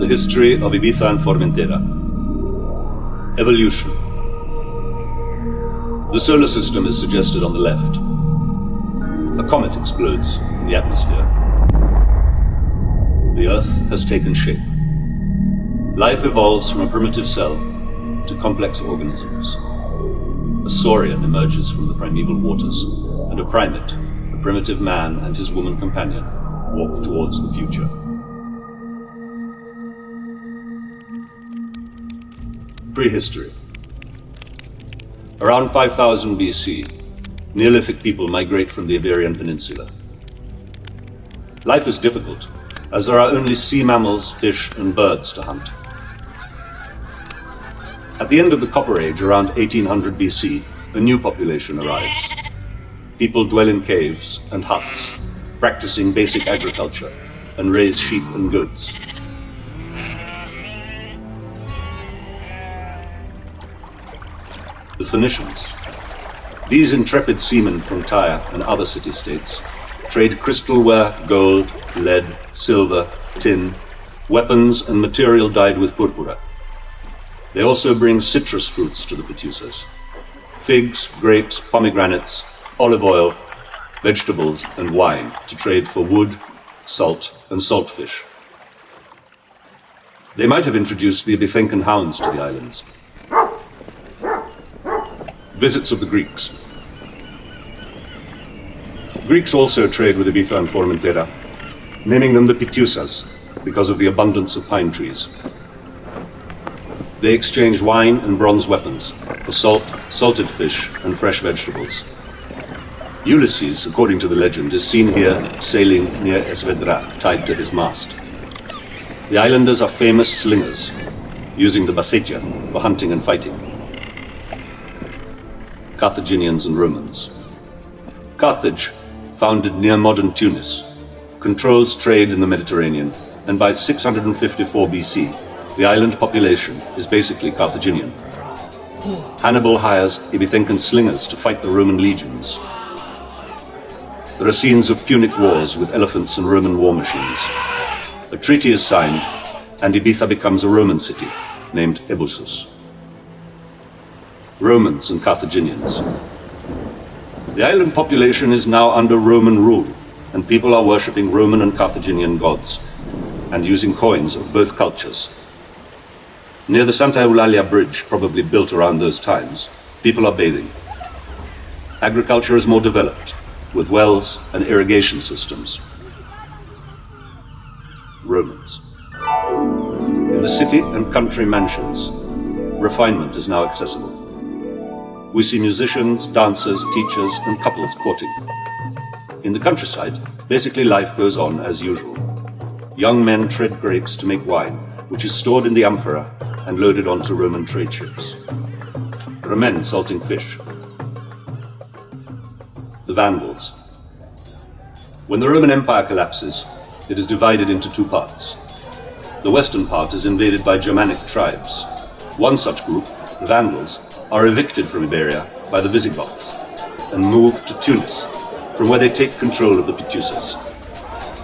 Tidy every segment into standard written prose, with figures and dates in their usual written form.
The history of Ibiza and Formentera. Evolution. The solar system is suggested on the left. A comet explodes in the atmosphere. The Earth has taken shape. Life evolves from a primitive cell to complex organisms. A saurian emerges from the primeval waters, and a primate, a primitive man and his woman companion, walk towards the future. Prehistory. Around 5000 BC, Neolithic people migrate from the Iberian Peninsula. Life is difficult, as there are only sea mammals, fish, and birds to hunt. At the end of the Copper Age, around 1800 BC, a new population arrives. People dwell in caves and huts, practicing basic agriculture, and raise sheep and goats. The Phoenicians. These intrepid seamen from Tyre and other city-states trade crystalware, gold, lead, silver, tin, weapons, and material dyed with purpura. They also bring citrus fruits to the Pityusas: figs, grapes, pomegranates, olive oil, vegetables, and wine to trade for wood, salt, and saltfish. They might have introduced the Ibizan hounds to the islands. Visits of the Greeks. Greeks also trade with Ibiza and Formentera, naming them the Pityusas because of the abundance of pine trees. They exchange wine and bronze weapons for salt, salted fish, and fresh vegetables. Ulysses, according to the legend, is seen here sailing near Esvedra, tied to his mast. The islanders are famous slingers, using the basetia for hunting and fighting. Carthaginians and Romans. Carthage, founded near modern Tunis, controls trade in the Mediterranean, and by 654 BC, the island population is basically Carthaginian. Hannibal hires Ibizan slingers to fight the Roman legions. There are scenes of Punic wars with elephants and Roman war machines. A treaty is signed, and Ibiza becomes a Roman city, named Ebusus. Romans and Carthaginians. The island population is now under Roman rule, and people are worshipping Roman and Carthaginian gods, and using coins of both cultures. Near the Santa Eulalia Bridge, probably built around those times, people are bathing. Agriculture is more developed, with wells and irrigation systems. Romans. In the city and country mansions, refinement is now accessible. We see musicians, dancers, teachers, and couples courting. In the countryside, basically life goes on as usual. Young men tread grapes to make wine, which is stored in the amphora and loaded onto Roman trade ships. There are men salting fish. The Vandals. When the Roman Empire collapses, it is divided into two parts. The western part is invaded by Germanic tribes. One such group, the Vandals, are evicted from Iberia by the Visigoths and moved to Tunis, from where they take control of the Pityusas.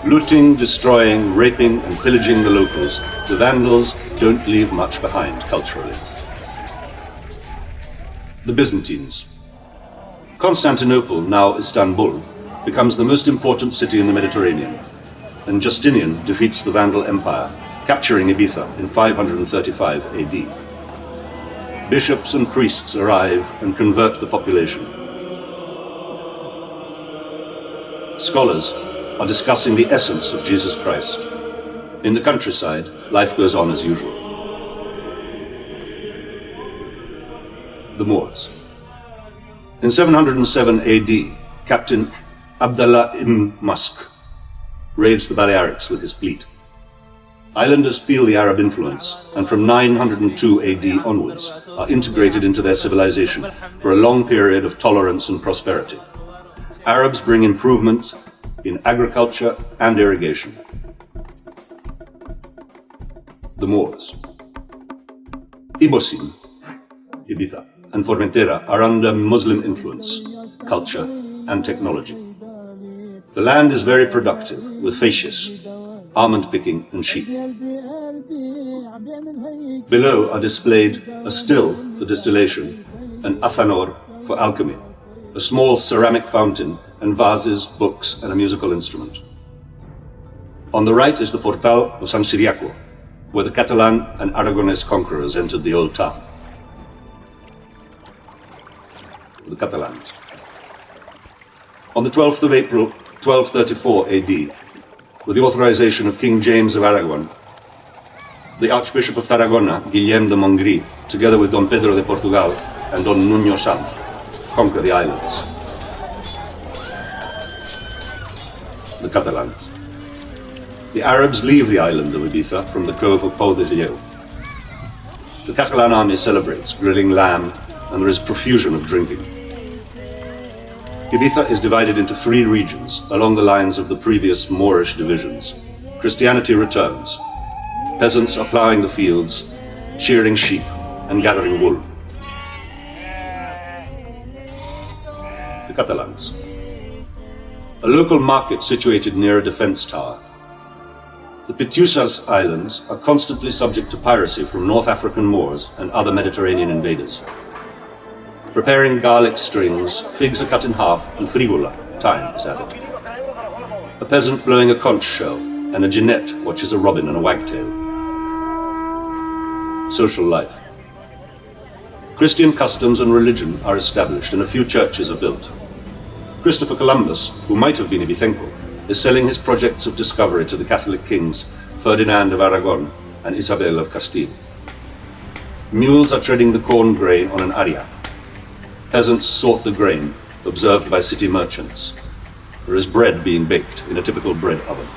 Looting, destroying, raping, and pillaging the locals, the Vandals don't leave much behind culturally. The Byzantines. Constantinople, now Istanbul, becomes the most important city in the Mediterranean, and Justinian defeats the Vandal Empire, capturing Ibiza in 535 AD. Bishops and priests arrive and convert the population. Scholars are discussing the essence of Jesus Christ. In the countryside, life goes on as usual. The Moors. In 707 AD, Captain Abdallah ibn Musk raids the Balearics with his fleet. Islanders feel the Arab influence, and from 902 AD onwards are integrated into their civilization for a long period of tolerance and prosperity. Arabs bring improvement in agriculture and irrigation. The Moors. Ibosin, Ibiza, and Formentera are under Muslim influence, culture, and technology. The land is very productive, with fascias. almond picking, and sheep. Below are displayed a still for distillation, an athanor for alchemy, a small ceramic fountain, and vases, books, and a musical instrument. On the right is the Portal of San Ciriaco, where the Catalan and Aragonese conquerors entered the old town. The Catalans. On the 12th of April, 1234 AD, with the authorization of King James of Aragon, the Archbishop of Tarragona, Guillem de Montgrí, together with Don Pedro de Portugal and Don Nuño Sanz, conquer the islands. The Catalans. The Arabs leave the island of Ibiza from the cove of Pau de Galleu. The Catalan army celebrates, grilling lamb, and there is profusion of drinking. Ibiza is divided into 3 regions along the lines of the previous Moorish divisions. Christianity returns. Peasants are ploughing the fields, shearing sheep, and gathering wool. The Catalans. A local market situated near a defense tower. The Pitiusas Islands are constantly subject to piracy from North African Moors and other Mediterranean invaders. Preparing garlic strings, figs are cut in half, and frigula, thyme, is added. A peasant blowing a conch shell, and a genet watches a robin and a wagtail. Social life. Christian customs and religion are established, and a few churches are built. Christopher Columbus, who might have been Ibicenco, is selling his projects of discovery to the Catholic kings Ferdinand of Aragon and Isabel of Castile. Mules are treading the corn grain on an aria. Peasants sort the grain, observed by city merchants. There is bread being baked in a typical bread oven.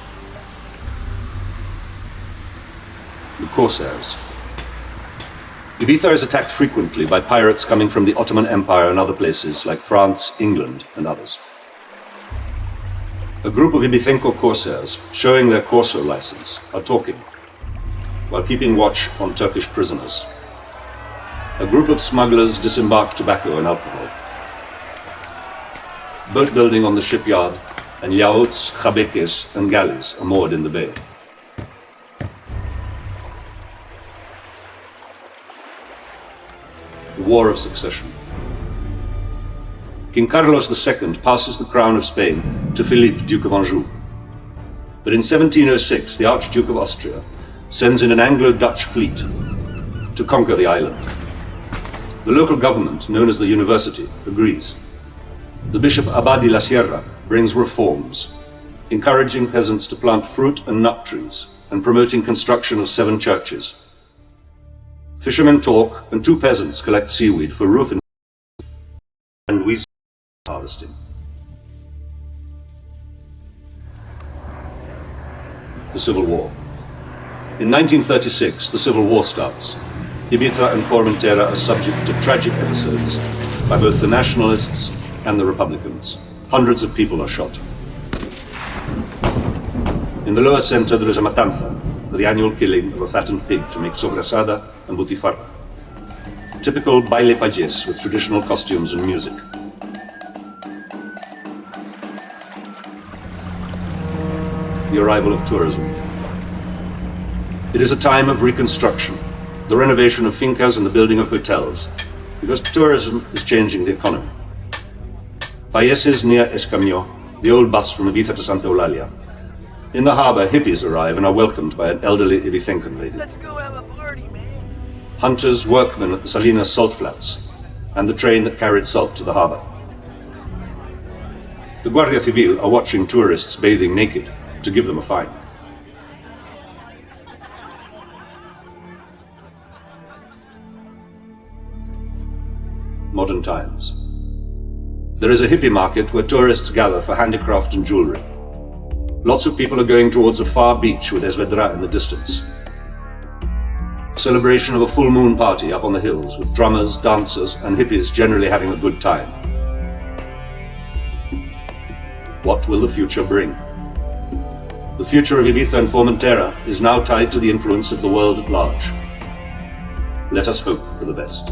The Corsairs. Ibiza is attacked frequently by pirates coming from the Ottoman Empire and other places like France, England, and others. A group of Ibicenco corsairs, showing their corso license, are talking, while keeping watch on Turkish prisoners. A group of smugglers disembark tobacco and alcohol. Boat building on the shipyard, and yachts, jabeques, and galleys are moored in the bay. The War of Succession. King Carlos II passes the crown of Spain to Philippe, Duke of Anjou. But in 1706, the Archduke of Austria sends in an Anglo-Dutch fleet to conquer the island. The local government, known as the University, agrees. The Bishop Abadi La Sierra brings reforms, encouraging peasants to plant fruit and nut trees and promoting construction of 7 churches. Fishermen talk, and 2 peasants collect seaweed for roofing and weed harvesting. The Civil War. In 1936, the Civil War starts. Ibiza and Formentera are subject to tragic episodes by both the nationalists and the Republicans. Hundreds of people are shot. In the lower center there is a matanza, the annual killing of a fattened pig to make sobrasada and butifarra. Typical baile pagés with traditional costumes and music. The arrival of tourism. It is a time of reconstruction, the renovation of fincas and the building of hotels, because tourism is changing the economy. Países near Escamillo, the old bus from Ibiza to Santa Eulalia. In the harbor, hippies arrive and are welcomed by an elderly Ibicencan lady. Let's go have a party, man. Hunters, workmen at the Salinas salt flats, and the train that carried salt to the harbor. The Guardia Civil are watching tourists bathing naked to give them a fine. Modern times. There is a hippie market where tourists gather for handicraft and jewelry. Lots of people are going towards a far beach with Esvedra in the distance. Celebration of a full moon party up on the hills with drummers, dancers, and hippies generally having a good time. What will the future bring? The future of Ibiza and Formentera is now tied to the influence of the world at large. Let us hope for the best.